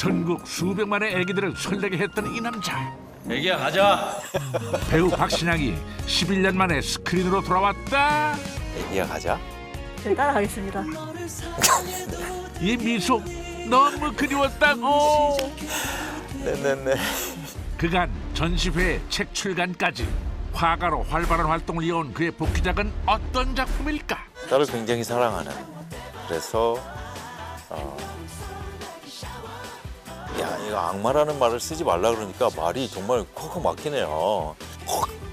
전국 수백만의 애기들을 설레게 했던 이 남자. 애기야 가자. 배우 박신양이 11년 만에 스크린으로 돌아왔다. 애기야 가자. 저희 따라가겠습니다. 이 미소 너무 그리웠다고. 네네네. 그간 전시회 책 출간까지 화가로 활발한 활동을 이어온 그의 복귀작은 어떤 작품일까? 딸을 굉장히 사랑하는. 그래서 야 이거 악마라는 말을 쓰지 말라 그러니까 말이 정말 콕콕 막히네요.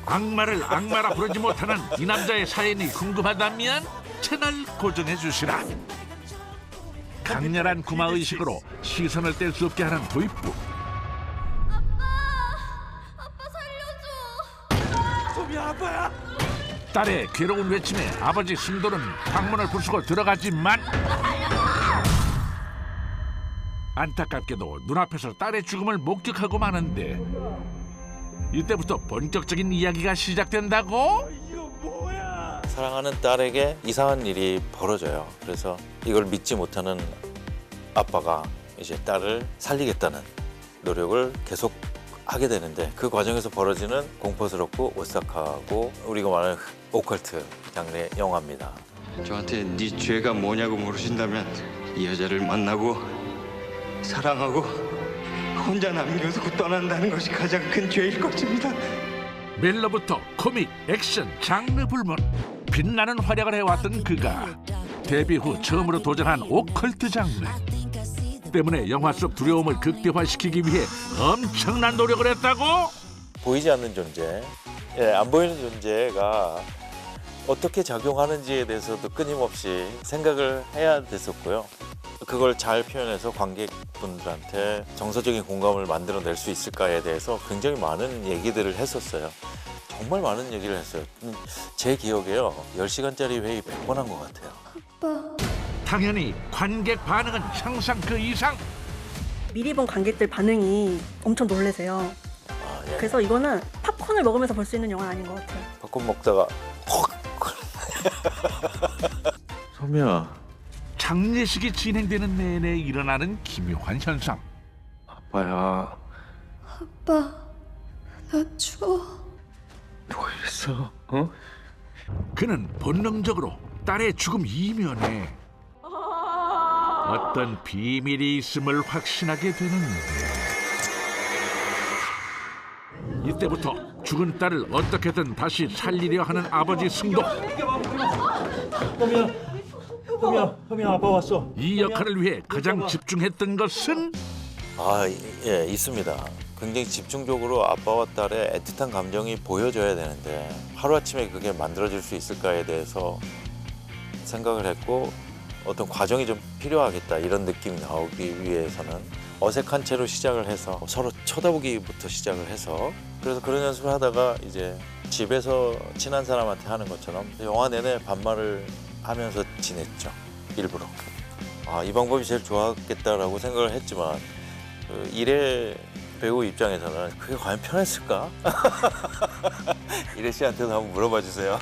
악마를 악마라 부르지 못하는 이 남자의 사연이 궁금하다면 채널 고정해 주시라. 강렬한 구마의식으로 시선을 뗄 수 없게 하는 도입부. 딸의 괴로운 외침에 아버지 승도는 방문을 부수고 들어가지만 안타깝게도 눈앞에서 딸의 죽음을 목격하고 마는데 이때부터 본격적인 이야기가 시작된다고? 사랑하는 딸에게 이상한 일이 벌어져요. 그래서 이걸 믿지 못하는 아빠가 이제 딸을 살리겠다는 노력을 계속 하게 되는데 그 과정에서 벌어지는 공포스럽고 오싹하고 우리가 말하는 오컬트 장르의 영화입니다. 저한테 네 죄가 뭐냐고 물으신다면 이 여자를 만나고 사랑하고 혼자 남겨두고 떠난다는 것이 가장 큰 죄일 것입니다. 멜로부터 코믹, 액션, 장르 불문 빛나는 활약을 해왔던 그가 데뷔 후 처음으로 도전한 오컬트 장르 때문에 영화 속 두려움을 극대화시키기 위해 엄청난 노력을 했다고? 보이지 않는 존재, 안 보이는 존재가 어떻게 작용하는지에 대해서도 끊임없이 생각을 해야 됐었고요. 그걸 잘 표현해서 관객분들한테 정서적인 공감을 만들어낼 수 있을까에 대해서 굉장히 많은 얘기들을 했었어요. 정말 많은 얘기를 했어요. 제 기억에요. 10시간짜리 회의 100번 한 것 같아요. 당연히 관객 반응은 항상 그 이상. 미리 본 관객들 반응이 엄청 놀라세요. 예. 그래서 이거는 팝콘을 먹으면서 볼 수 있는 영화는 아닌 것 같아요. 팝콘 먹다가 소미야, 장례식이 진행되는 내내 일어나는 기묘한 현상. 아빠야. 아빠, 나 추워. 누워 있어. 어? 그는 본능적으로 딸의 죽음 이면에 어떤 비밀이 있음을 확신하게 되는데 이때부터 죽은 딸을 어떻게든 다시 살리려 하는 아버지 승도. 혐이야, 아빠 왔어. 이 역할을 위해 가장 집중했던 것은 예, 있습니다. 굉장히 집중적으로 아빠와 딸의 애틋한 감정이 보여져야 되는데 하루아침에 그게 만들어질 수 있을까에 대해서 생각을 했고 어떤 과정이 좀 필요하겠다 이런 느낌이 나오기 위해서는 어색한 채로 시작을 해서 서로 쳐다보기부터 시작을 해서 그래서 그런 연습을 하다가 이제 집에서 친한 사람한테 하는 것처럼 영화 내내 반말을 하면서 지냈죠. 일부러. 이 방법이 제일 좋았겠다라고 생각을 했지만 그 일회 배우 입장에서는 그게 과연 편했을까? 이래 씨한테도 한번 물어봐 주세요.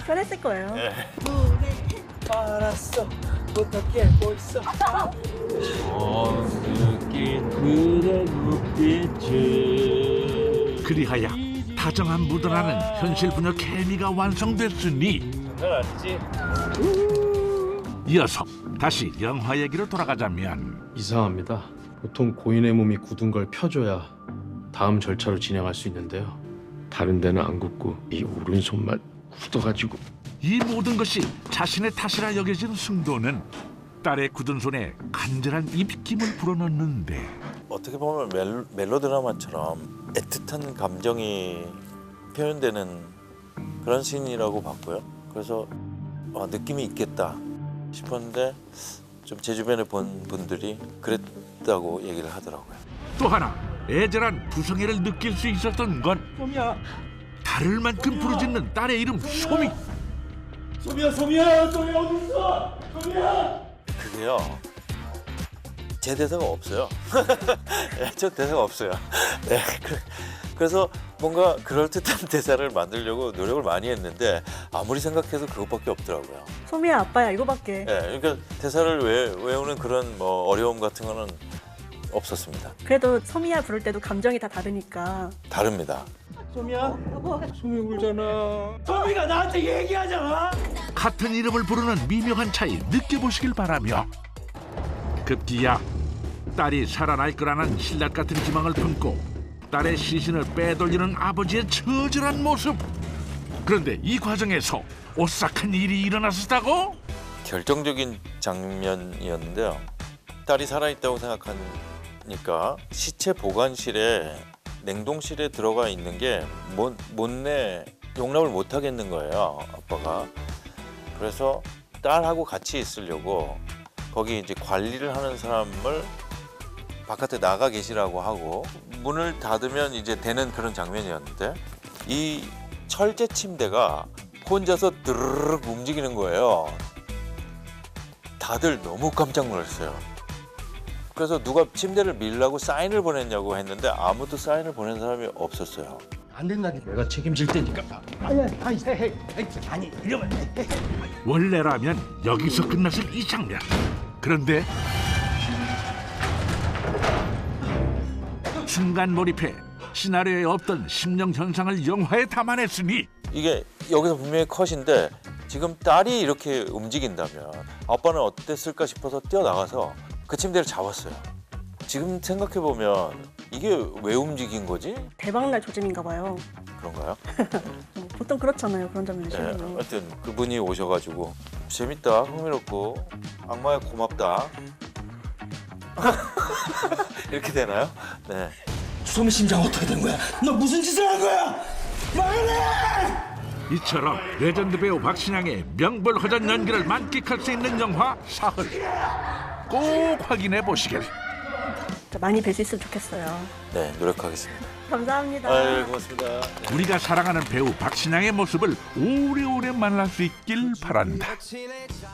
편했을 거예요. 알았어. 부탁해 보이소. 느낀 그대 눈빛이. 그리하여 다정한 묻어나는 현실 분열 케미가 완성됐으니 알았지? 이어서 다시 영화 얘기로 돌아가자면 이상합니다. 보통 고인의 몸이 굳은 걸 펴줘야 다음 절차로 진행할 수 있는데요. 다른 데는 안 굳고 이 오른손만 굳어가지고. 이 모든 것이 자신의 탓이라 여겨진 승도는 딸의 굳은 손에 간절한 입김을 불어넣는데 어떻게 보면 멜로드라마처럼 애틋한 감정이 표현되는 그런 씬이라고 봤고요. 그래서 느낌이 있겠다 싶었는데 좀 제 주변에 본 분들이 그랬다고 얘기를 하더라고요. 또 하나 애절한 부성애를 느낄 수 있었던 건 소미야, 다를 만큼 부르짖는 딸의 이름 소미. 소미야 어디 있어? 소미야. 그게요. 제 대사가 없어요. 저 대사가 없어요. 네, 그래서 뭔가 그럴듯한 대사를 만들려고 노력을 많이 했는데 아무리 생각해도 그것밖에 없더라고요. 소미야 아빠야 이거밖에. 네, 그러니까 대사를 외우는 그런 어려움 같은 거는 없었습니다. 그래도 소미야 부를 때도 감정이 다 다르니까. 다릅니다. 소미야? 소미 울잖아. 소미가 나한테 얘기하잖아. 같은 이름을 부르는 미묘한 차이 느껴보시길 바라며 급기야 딸이 살아날 거라는 신랄 같은 기망을 품고 딸의 시신을 빼돌리는 아버지의 처절한 모습. 그런데 이 과정에서 오싹한 일이 일어났었다고? 결정적인 장면이었는데요. 딸이 살아있다고 생각하니까 시체 보관실에 냉동실에 들어가 있는 게 못내 용납을 못 하겠는 거예요, 아빠가. 그래서 딸하고 같이 있으려고 거기 이제 관리를 하는 사람을 바깥에 나가 계시라고 하고 문을 닫으면 이제 되는 그런 장면이었는데 이 철제 침대가 혼자서 드르륵 움직이는 거예요. 다들 너무 깜짝 놀랐어요. 그래서 누가 침대를 밀라고 사인을 보냈냐고 했는데 아무도 사인을 보낸 사람이 없었어요. 안 된다니까. 내가 책임질 테니까. 아니 이러면. 원래라면 여기서 끝났을 이 장면. 그런데 순간 몰입해 시나리오에 없던 심령 현상을 영화에 담아냈으니 이게 여기서 분명히 컷인데 지금 딸이 이렇게 움직인다면 아빠는 어땠을까 싶어서 뛰어나가서 그 침대를 잡았어요. 지금 생각해보면 이게 왜 움직인 거지? 대박날 조짐인가 봐요. 그런가요? 보통 그렇잖아요. 그런 장면이 네, 실제로. 하여튼 그분이 오셔가지고 재밌다, 흥미롭고 악마야 고맙다 이렇게 되나요? 네. 소미 심장 어떻게 된 거야? 너 무슨 짓을 한 거야? 말해! 이처럼 레전드 배우 박신양의 명불허전 연기를 만끽할 수 있는 영화 사흘 꼭 확인해 보시길. 많이 뵐 수 있으면 좋겠어요. 네, 노력하겠습니다. 감사합니다. 아유, 고맙습니다. 네. 우리가 사랑하는 배우 박신양의 모습을 오래오래 만날 수 있길 바란다. Teenage